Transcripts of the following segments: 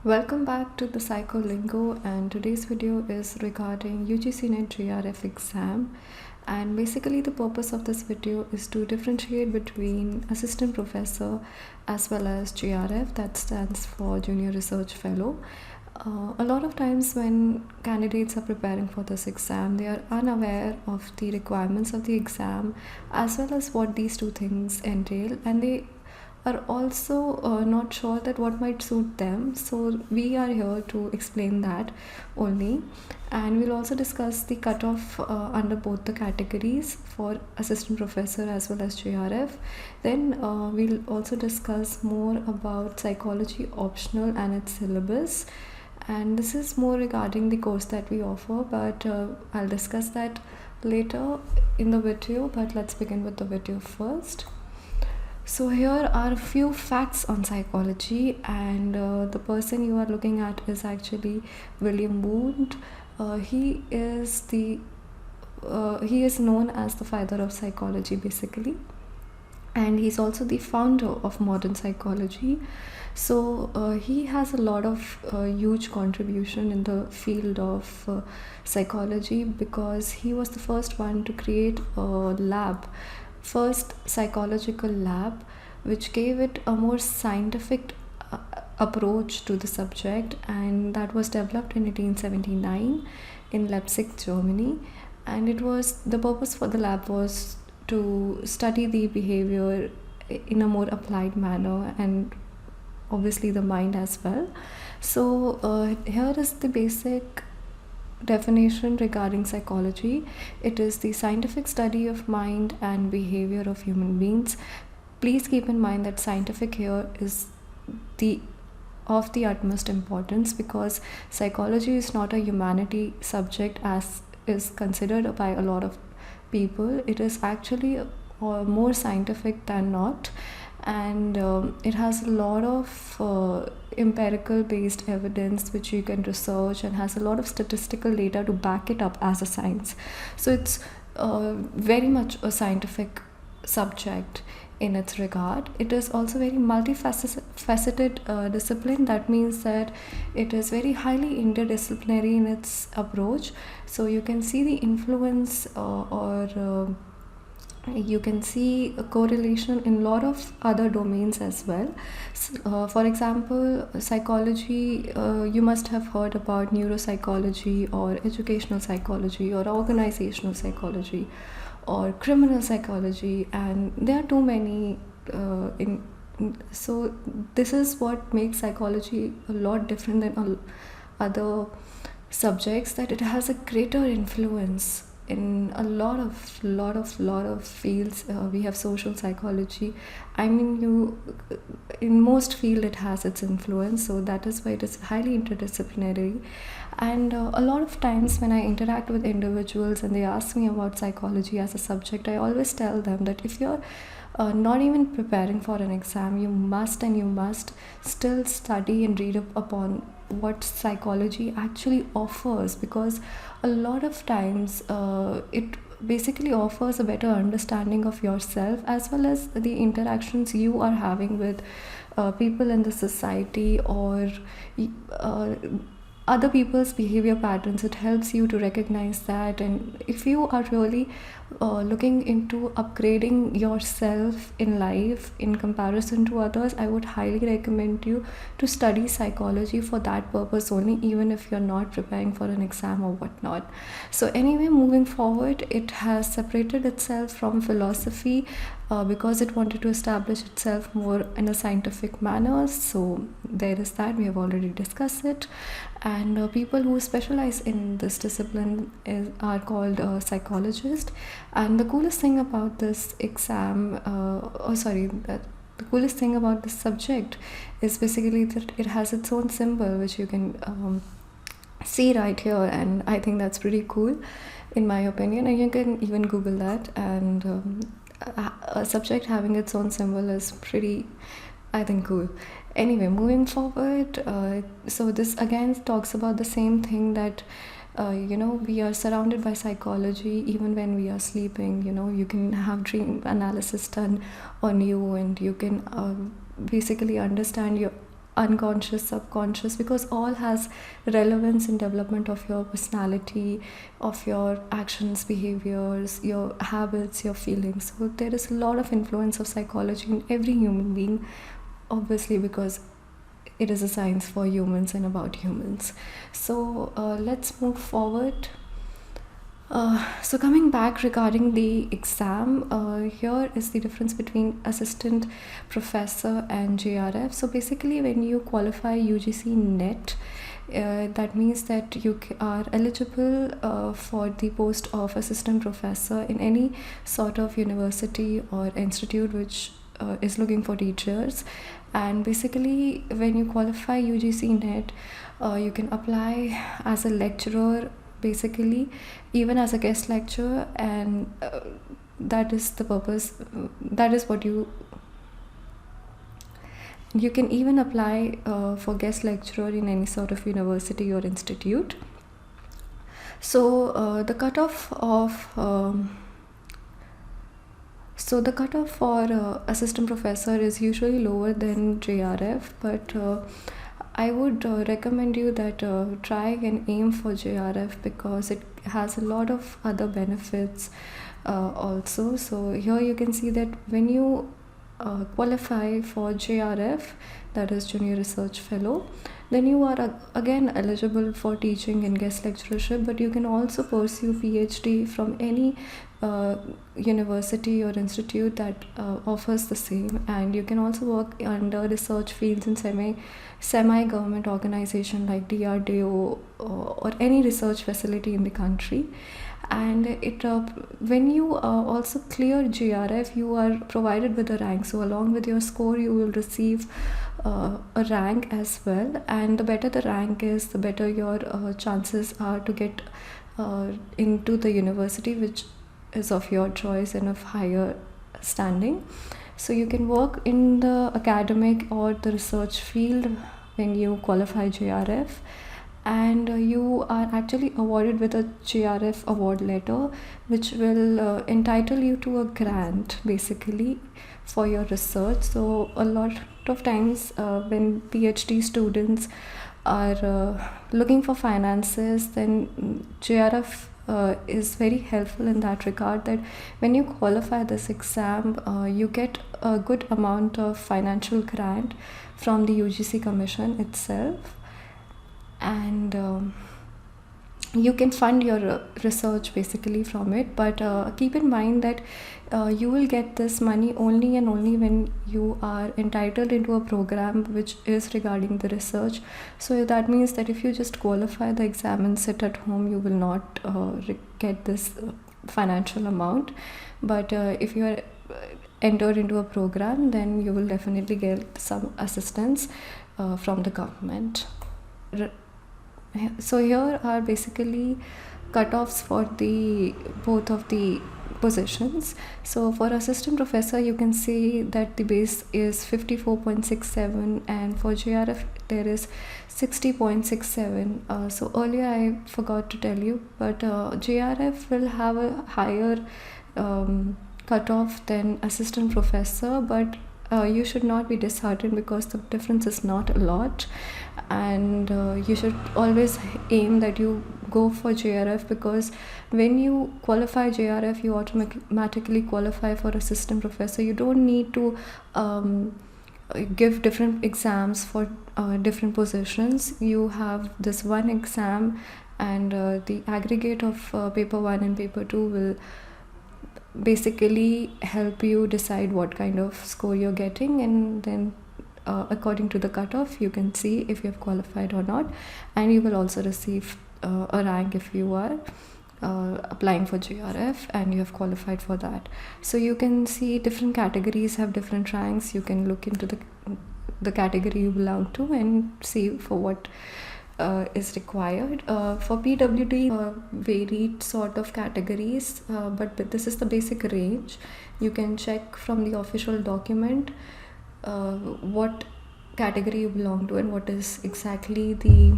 Welcome back to the Psycholingo, and today's video is regarding UGC NET JRF exam. And basically the purpose of this video is to differentiate between assistant professor as well as JRF, that stands for Junior Research Fellow. A lot of times when candidates are preparing for this exam, they are unaware of the requirements of the exam as well as what these two things entail, and they are also not sure that what might suit them. So we are here to explain that only, and we'll also discuss the cutoff under both the categories for assistant professor as well as JRF. Then we'll also discuss more about psychology optional and its syllabus, and this is more regarding the course that we offer, but I'll discuss that later in the video. But let's begin with the video first. So here are a few facts on psychology, and the person you are looking at is actually William Wundt. He is known as the father of psychology basically, and he's also the founder of modern psychology. So he has a lot of huge contribution in the field of psychology, because he was the first one to create a first psychological lab, which gave it a more scientific approach to the subject, and that was developed in 1879 in Leipzig, Germany. And the purpose for the lab was to study the behavior in a more applied manner, and obviously the mind as well. So here is the basic definition regarding psychology. It is the scientific study of mind and behavior of human beings. Please keep in mind that scientific here is of the utmost importance, because psychology is not a humanity subject as is considered by a lot of people. It is actually more scientific than not, and it has a lot of empirical based evidence which you can research, and has a lot of statistical data to back it up as a science. So it's very much a scientific subject in its regard. It is also very multifaceted discipline. That means that it is very highly interdisciplinary in its approach. So you can see the influence you can see a correlation in a lot of other domains as well. For example, psychology, you must have heard about neuropsychology or educational psychology or organizational psychology or criminal psychology, and there are too many so this is what makes psychology a lot different than other subjects, that it has a greater influence in a lot of fields. We have social psychology. I mean, in most field it has its influence, so that is why it is highly interdisciplinary. And a lot of times when I interact with individuals and they ask me about psychology as a subject, I always tell them that if you're not even preparing for an exam, you must still study and read up upon what psychology actually offers, because a lot of times it basically offers a better understanding of yourself as well as the interactions you are having with people in the society, or other people's behavior patterns. It helps you to recognize that, and if you are really looking into upgrading yourself in life in comparison to others, I would highly recommend you to study psychology for that purpose only, even if you're not preparing for an exam or whatnot. So anyway, moving forward, it has separated itself from philosophy because it wanted to establish itself more in a scientific manner. So there is that, we have already discussed it. And people who specialize in this discipline are called psychologists. And the coolest thing about this the coolest thing about this subject is basically that it has its own symbol, which you can see right here, and I think that's pretty cool in my opinion, and you can even Google that. And a subject having its own symbol is pretty, I think, cool. Anyway, moving forward, so this again talks about the same thing, that we are surrounded by psychology even when we are sleeping. You can have dream analysis done on you, and you can basically understand unconscious, subconscious, because all has relevance in development of your personality, of your actions, behaviors, your habits, your feelings. So there is a lot of influence of psychology in every human being, obviously, because it is a science for humans and about humans. So let's move forward. So coming back regarding the exam, here is the difference between assistant professor and JRF. So basically, when you qualify UGC NET, that means that you are eligible for the post of assistant professor in any sort of university or institute which is looking for teachers. And basically, when you qualify UGC NET, you can apply as a lecturer, basically, even as a guest lecturer, and that is the purpose. That is what you can even apply for guest lecturer in any sort of university or institute. So the cutoff for assistant professor is usually lower than JRF, but I would recommend you that try and aim for JRF, because it has a lot of other benefits also. So here you can see that when you qualify for JRF, that is Junior Research Fellow, then you are again eligible for teaching and guest lecturership, but you can also pursue PhD from any university or institute that offers the same, and you can also work under research fields in semi-government organization like DRDO or any research facility in the country. And it when you also clear JRF, you are provided with a rank. So along with your score, you will receive a rank as well, and the better the rank is, the better your chances are to get into the university which is of your choice and of higher standing. So you can work in the academic or the research field when you qualify JRF, and you are actually awarded with a JRF award letter, which will entitle you to a grant basically for your research. So a lot of times when PhD students are looking for finances, then JRF is very helpful in that regard, that when you qualify this exam, you get a good amount of financial grant from the UGC Commission itself, and you can fund your research basically from it. But keep in mind that you will get this money only and only when you are entitled into a program which is regarding the research. So that means that if you just qualify the exam and sit at home, you will not get this financial amount. But if you are entered into a program, then you will definitely get some assistance from the government. So here are basically cutoffs for the both of the positions. So for assistant professor, you can see that the base is 54.67, and for JRF there is 60.67. So earlier I forgot to tell you, but JRF will have a higher cutoff than assistant professor, but you should not be disheartened because the difference is not a lot, and you should always aim that you go for JRF, because when you qualify JRF, you automatically qualify for assistant professor. You don't need to give different exams for different positions. You have this one exam, and the aggregate of paper 1 and paper 2 will basically help you decide what kind of score you're getting, and then according to the cutoff you can see if you have qualified or not, and you will also receive a rank if you are applying for JRF and you have qualified for that. So you can see different categories have different ranks. You can look into the category you belong to and see for what is required. For PWD, varied sort of categories, but this is the basic range. You can check from the official document what category you belong to and what is exactly the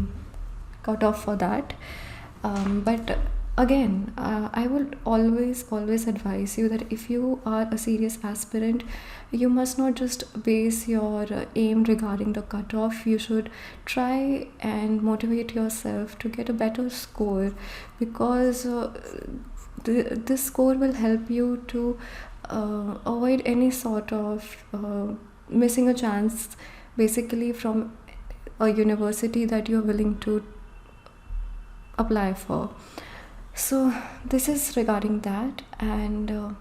cutoff for that. But again, I would always advise you that if you are a serious aspirant, you must not just base your aim regarding the cutoff. You should try and motivate yourself to get a better score, because this score will help you to avoid any sort of missing a chance, basically, from a university that you're willing to apply for. So this is regarding that. And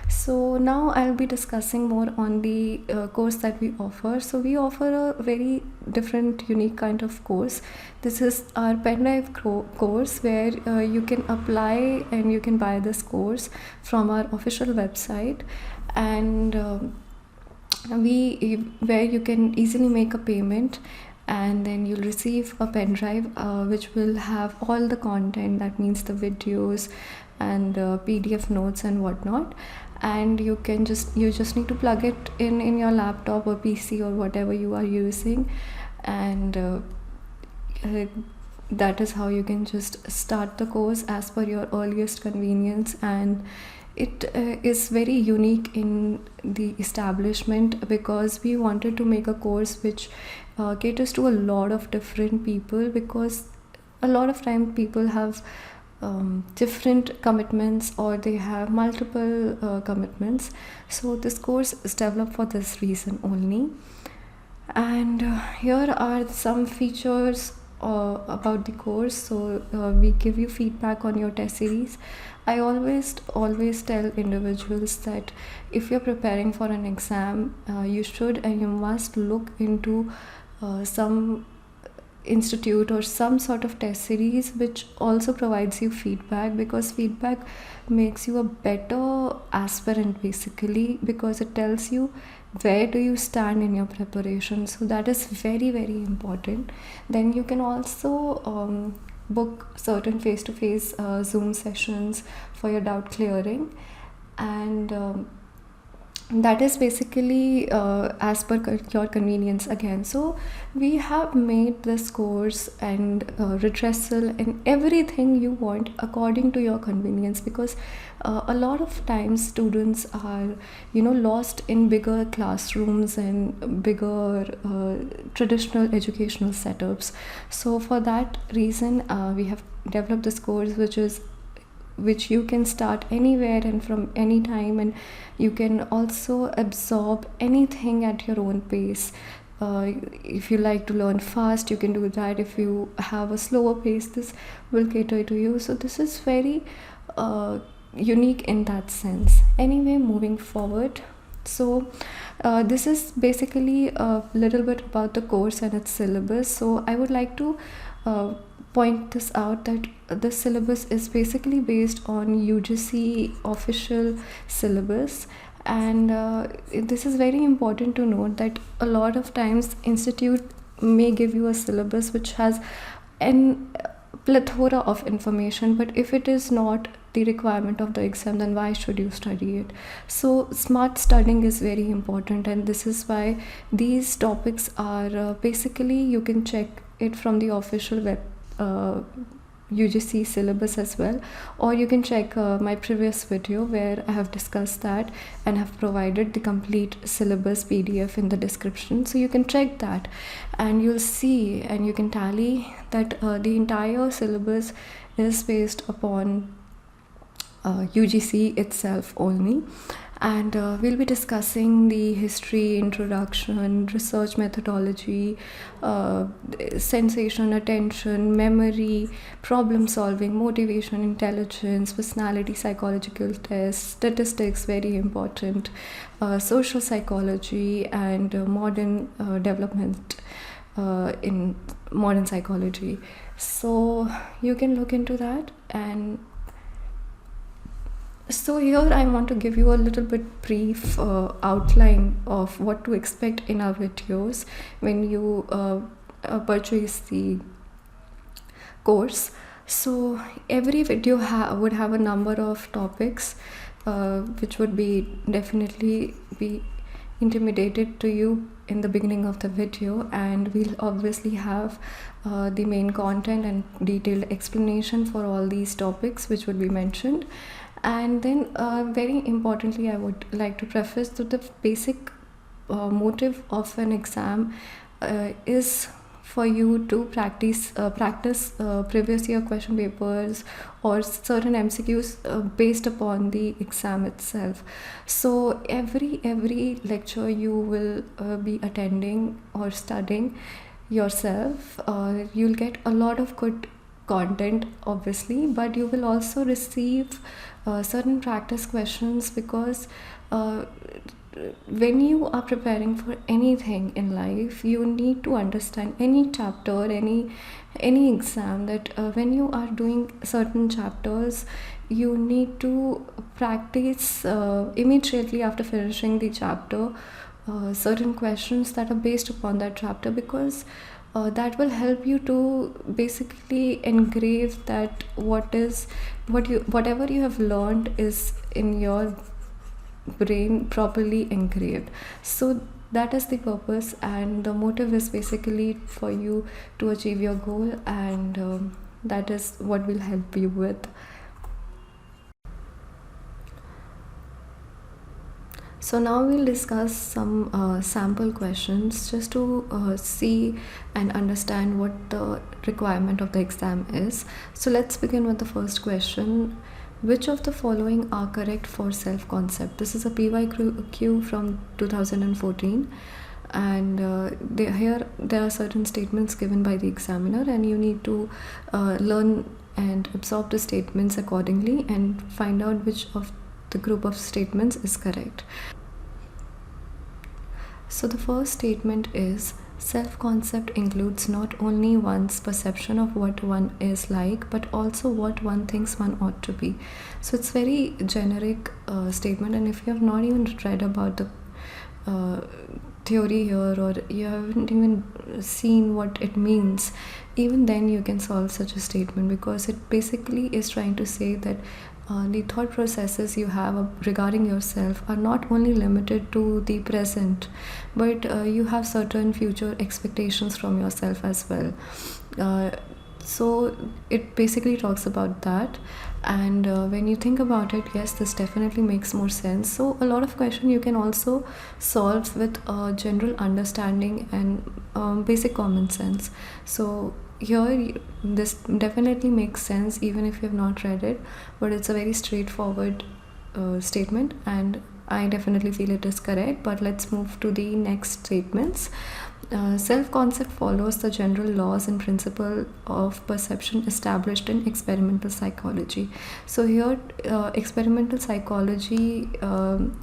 so now I'll be discussing more on the course that we offer. So we offer a very different, unique kind of course. This is our pen drive course, where you can apply and you can buy this course from our official website. And where you can easily make a payment, and then you'll receive a pen drive which will have all the content. That means the videos and PDF notes and whatnot. And you just need to plug it in your laptop or PC or whatever you are using, and that is how you can just start the course as per your earliest convenience. And it is very unique in the establishment, because we wanted to make a course which caters to a lot of different people, because a lot of time people have different commitments, or they have multiple commitments. So this course is developed for this reason only. And here are some features about the course. So we give you feedback on your test series. I always tell individuals that if you're preparing for an exam, you should and you must look into some institute or some sort of test series which also provides you feedback, because feedback makes you a better aspirant, basically, because it tells you where do you stand in your preparation. So that is very, very important. Then you can also book certain face-to-face Zoom sessions for your doubt clearing. And that is basically as per your convenience again. So we have made this course and redressal and everything you want according to your convenience, because a lot of times students are lost in bigger classrooms and bigger traditional educational setups. So for that reason, we have developed this course which you can start anywhere and from any time, and you can also absorb anything at your own pace. If you like to learn fast, you can do that. If you have a slower pace, this will cater to you. So this is very unique in that sense. Anyway, moving forward, so this is basically a little bit about the course and its syllabus. So I would like to point this out, that the syllabus is basically based on UGC official syllabus. And this is very important to note, that a lot of times institute may give you a syllabus which has an plethora of information, but if it is not the requirement of the exam, then why should you study it? So smart studying is very important, and this is why these topics are basically, you can check it from the official web UGC syllabus as well, or you can check my previous video where I have discussed that and have provided the complete syllabus PDF in the description. So you can check that and you'll see and you can tally that the entire syllabus is based upon UGC itself only. And we'll be discussing the history, introduction, research methodology, sensation, attention, memory, problem solving, motivation, intelligence, personality, psychological tests, statistics, very important, social psychology, and modern development in modern psychology. So you can look into that. And so here I want to give you a little bit brief outline of what to expect in our videos when you purchase the course. So every video would have a number of topics which would be definitely be intimidated to you in the beginning of the video, and we'll obviously have the main content and detailed explanation for all these topics which would be mentioned. And then very importantly, I would like to preface that the basic motive of an exam is for you to practice previous year question papers or certain MCQs based upon the exam itself. So every lecture you will be attending or studying yourself, you'll get a lot of good content obviously, but you will also receive certain practice questions, because when you are preparing for anything in life, you need to understand any chapter, any exam, that when you are doing certain chapters, you need to practice immediately after finishing the chapter certain questions that are based upon that chapter, because that will help you to basically engrave that whatever you have learned is in your brain properly engraved. So that is the purpose, and the motive is basically for you to achieve your goal, and that is what will help you with. So now we'll discuss some sample questions just to see and understand what the requirement of the exam is. So let's begin with the first question. Which of the following are correct for self-concept? This is a PYQ from 2014, and here there are certain statements given by the examiner, and you need to learn and absorb the statements accordingly and find out which of the group of statements is correct. So the first statement is, self-concept includes not only one's perception of what one is like, but also what one thinks one ought to be. So it's very generic statement, and if you have not even read about the theory here, or you haven't even seen what it means, even then you can solve such a statement, because it basically is trying to say that the thought processes you have regarding yourself are not only limited to the present, but you have certain future expectations from yourself as well. So it basically talks about that, and when you think about it, yes, this definitely makes more sense. So a lot of questions you can also solve with general understanding and basic common sense. So here this definitely makes sense even if you have not read it, but it's a very straightforward statement, and I definitely feel it is correct. But let's move to the next statements. Self-concept follows the general laws and principle of perception established in experimental psychology. So here experimental psychology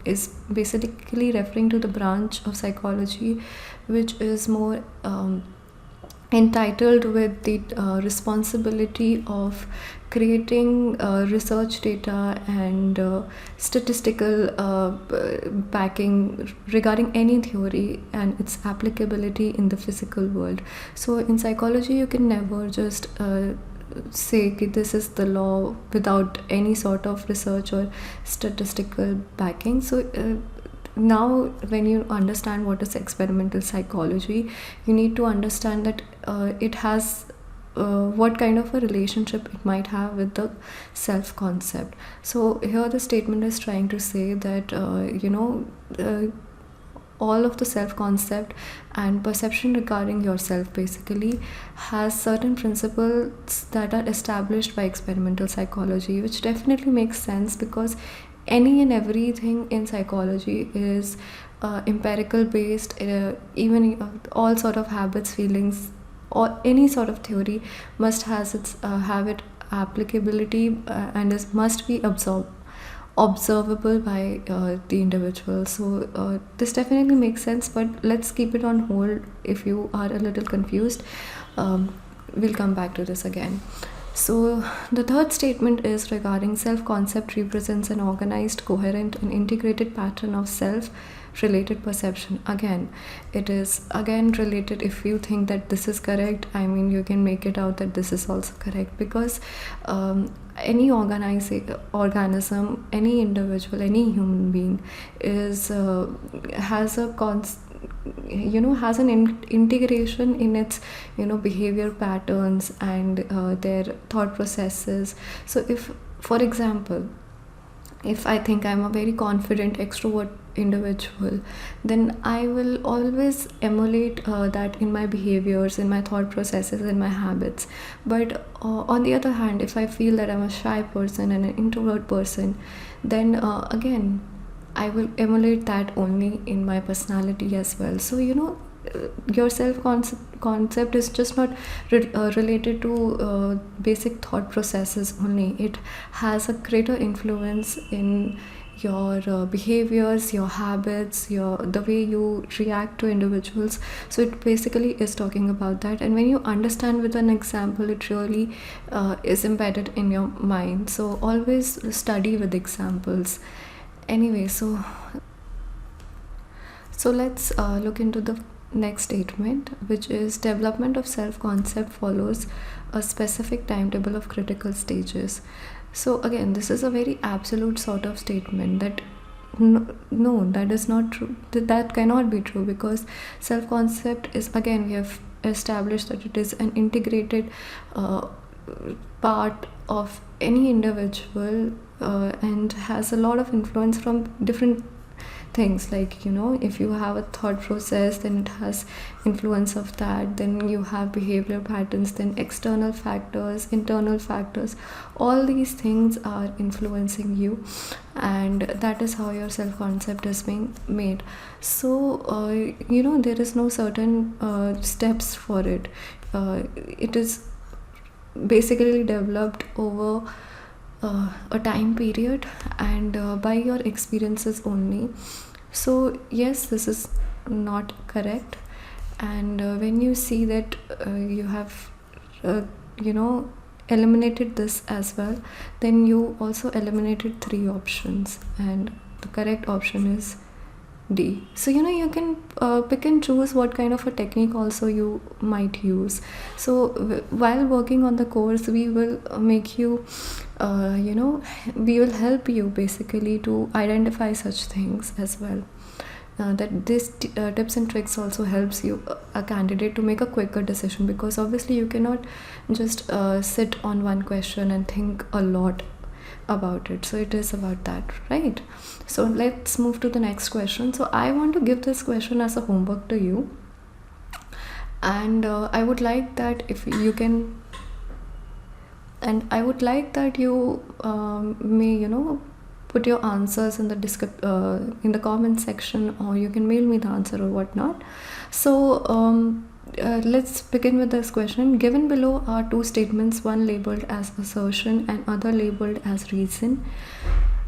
is basically referring to the branch of psychology which is more entitled with the responsibility of creating research data and statistical backing regarding any theory and its applicability in the physical world. So in psychology, you can never just say that this is the law without any sort of research or statistical backing. So now when you understand what is experimental psychology, you need to understand that it has what kind of a relationship it might have with the self-concept. So here the statement is trying to say that all of the self-concept and perception regarding yourself basically has certain principles that are established by experimental psychology, which definitely makes sense, because any and everything in psychology is empirical based. Even all sort of habits, feelings, or any sort of theory must have its applicability and must be observable by the individual. So this definitely makes sense, but let's keep it on hold. If you are a little confused, we'll come back to this again. So the third statement is regarding self-concept represents an organized, coherent and integrated pattern of self-related perception. Again, it is again related. If you think that this is correct, I mean, you can make it out that this is also correct, because any organism, any individual, any human being is has a has an integration in its behavior patterns and their thought processes. So if, for example, if I think I'm a very confident extrovert individual, then I will always emulate that in my behaviors, in my thought processes, in my habits. But on the other hand, if I feel that I'm a shy person and an introvert person, then again, I will emulate that only in my personality as well. So, your self concept is just not related to basic thought processes only. It has a greater influence in your behaviors, your habits, the way you react to individuals. So it basically is talking about that, and when you understand with an example, it really is embedded in your mind. So always study with examples. Anyway, so let's look into the next statement, which is development of self-concept follows a specific timetable of critical stages. So again, this is a very absolute sort of statement that no, that is not true. That cannot be true, because self-concept is, again, we have established that it is an integrated part of any individual and has a lot of influence from different things. Like, if you have a thought process, then it has influence of that. Then you have behavior patterns, then external factors, internal factors, all these things are influencing you, and that is how your self-concept is being made. So there is no certain steps for it. It is basically developed over a time period and by your experiences only. So yes, this is not correct. And when you see that you have eliminated this as well, then you also eliminated 3 options, and the correct option is D. So you can pick and choose what kind of a technique also you might use. So while working on the course, we will make you we will help you basically to identify such things as well. That this tips and tricks also helps you, a candidate, to make a quicker decision, because obviously you cannot just sit on one question and think a lot about it. So it is about that, right? So let's move to the next question. So I want to give this question as a homework to you, and I would like that if you can, and I would like that you may put your answers in the comment section, or you can mail me the answer or whatnot. So let's begin with this question. Given below are 2 statements, one labeled as assertion and other labeled as reason.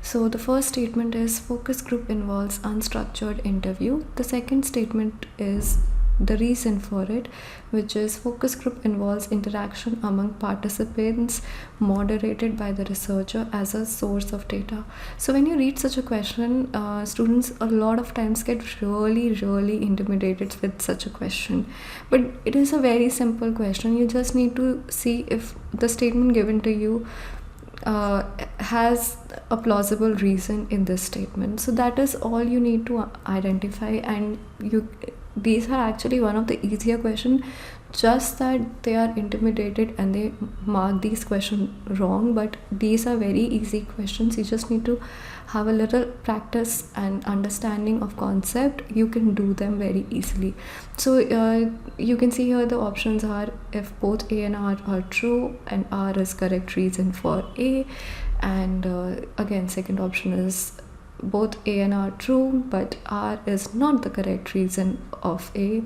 So the first statement is focus group involves unstructured interview. The second statement is the reason for it, which is focus group involves interaction among participants moderated by the researcher as a source of data. So when you read such a question, students a lot of times get really intimidated with such a question, but it is a very simple question. You just need to see if the statement given to you has a plausible reason in this statement. So that is all you need to identify, and these are actually one of the easier questions, just that they are intimidated and they mark these questions wrong. But these are very easy questions. You just need to have a little practice and understanding of concept. You can do them very easily. So you can see here the options are if both A and R are true, and R is correct reason for A. And again, second option is both A and R true, but R is not the correct reason of A.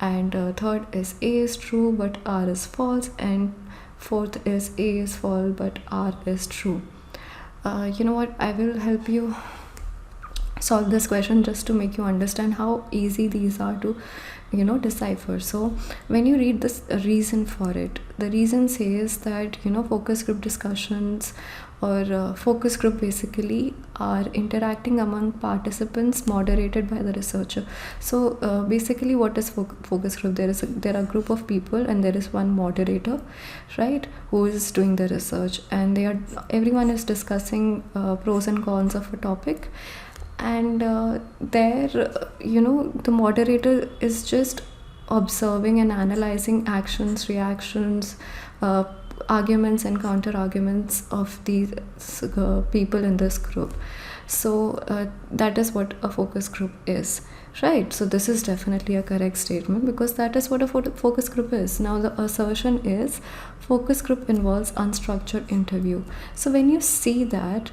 And third is A is true but R is false, and fourth is A is false but R is true. You know what, I will help you solve this question just to make you understand how easy these are to decipher. So when you read this reason for it, the reason says that focus group discussions or focus group basically are interacting among participants moderated by the researcher. So basically what is focus group? There are a group of people and there is one moderator, right, who is doing the research, and everyone is discussing pros and cons of a topic, and there the moderator is just observing and analyzing actions, reactions, arguments and counter arguments of these people in this group. So that is what a focus group is, right? So this is definitely a correct statement, because that is what a focus group is. Now the assertion is focus group involves unstructured interview. So when you see that,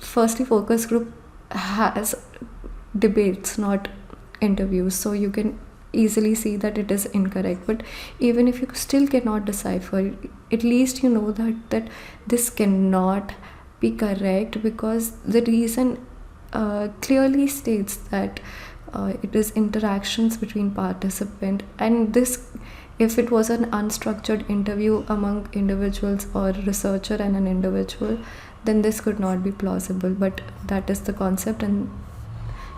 firstly, focus group has debates, not interviews, so you can easily see that it is incorrect. But even if you still cannot decipher, at least you know that this cannot be correct, because the reason clearly states that it is interactions between participant, and this, if it was an unstructured interview among individuals or researcher and an individual, then this could not be plausible. But that is the concept, and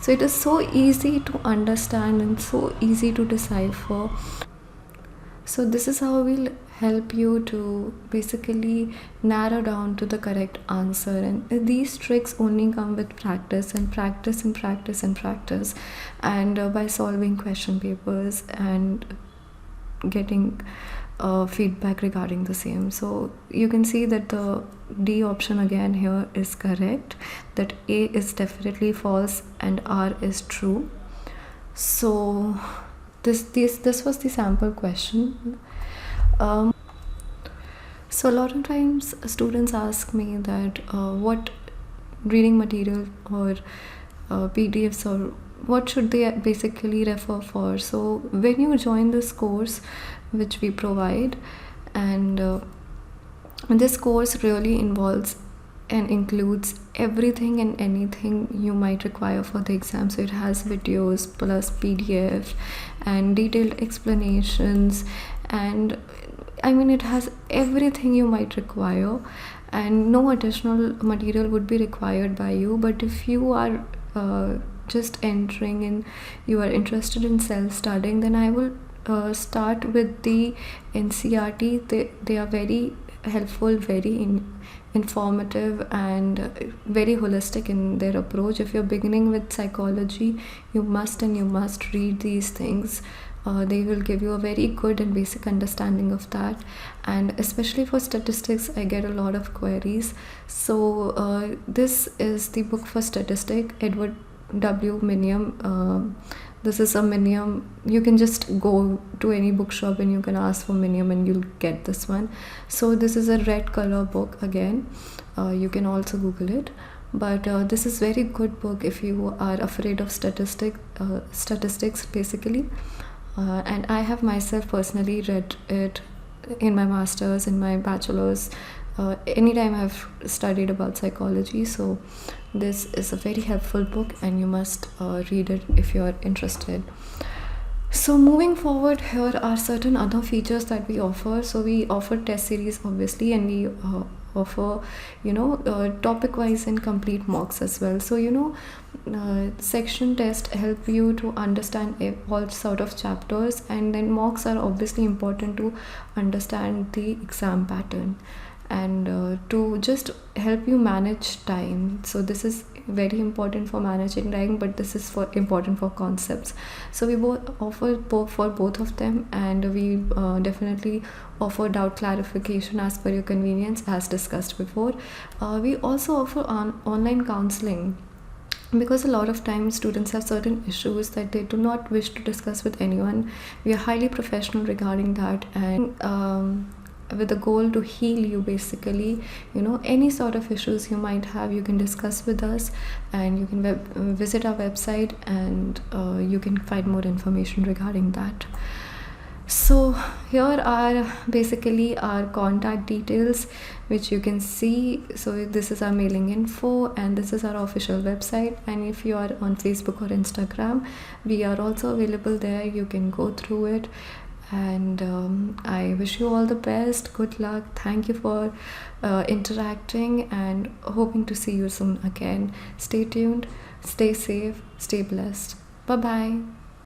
so it is so easy to understand and so easy to decipher. So this is how we'll help you to basically narrow down to the correct answer, and these tricks only come with practice and practice and practice and practice, and by solving question papers and getting feedback regarding the same. So you can see that the D option again here is correct, that A is definitely false and R is true. So this was the sample question. So a lot of times students ask me that what reading material or PDFs or what should they basically refer for. So when you join this course which we provide, and this course really involves and includes everything and anything you might require for the exam. So it has videos plus PDF and detailed explanations, and I mean it has everything you might require, and no additional material would be required by you. But if you are just entering and you are interested in self-studying, then I will start with the NCERT. They are very helpful, very informative and very holistic in their approach. If you're beginning with psychology, you must read these things. They will give you a very good and basic understanding of that, and especially for statistics I get a lot of queries. So this is the book for statistic, Edward W. Minium. This is a Minium. You can just go to any bookshop and you can ask for Minium and you'll get this one. So this is a red color book again. You can also Google it. But this is very good book if you are afraid of statistics basically. And I have myself personally read it in my master's, in my bachelor's, anytime I've studied about psychology. So this is a very helpful book and you must read it if you're interested. So moving forward, here are certain other features that we offer. So we offer test series obviously, and we offer topic wise and complete mocks as well. So section test help you to understand all sort of chapters, and then mocks are obviously important to understand the exam pattern and to just help you manage time. So this is very important for managing time, but this is important for concepts. So we both offer for both of them, and we definitely offer doubt clarification as per your convenience, as discussed before. We also offer online counseling, because a lot of times students have certain issues that they do not wish to discuss with anyone. We are highly professional regarding that, and with the goal to heal you basically. Any sort of issues you might have, you can discuss with us, and you can visit our website, and you can find more information regarding that. So So here are basically our contact details, which you can see. So this is our mailing info, and this is our official website. And if you are on Facebook or Instagram, we are also available there. You can go through it. And I wish you all the best. Good luck. Thank you for interacting, and hoping to see you soon again. Stay tuned, stay safe, stay blessed. Bye bye.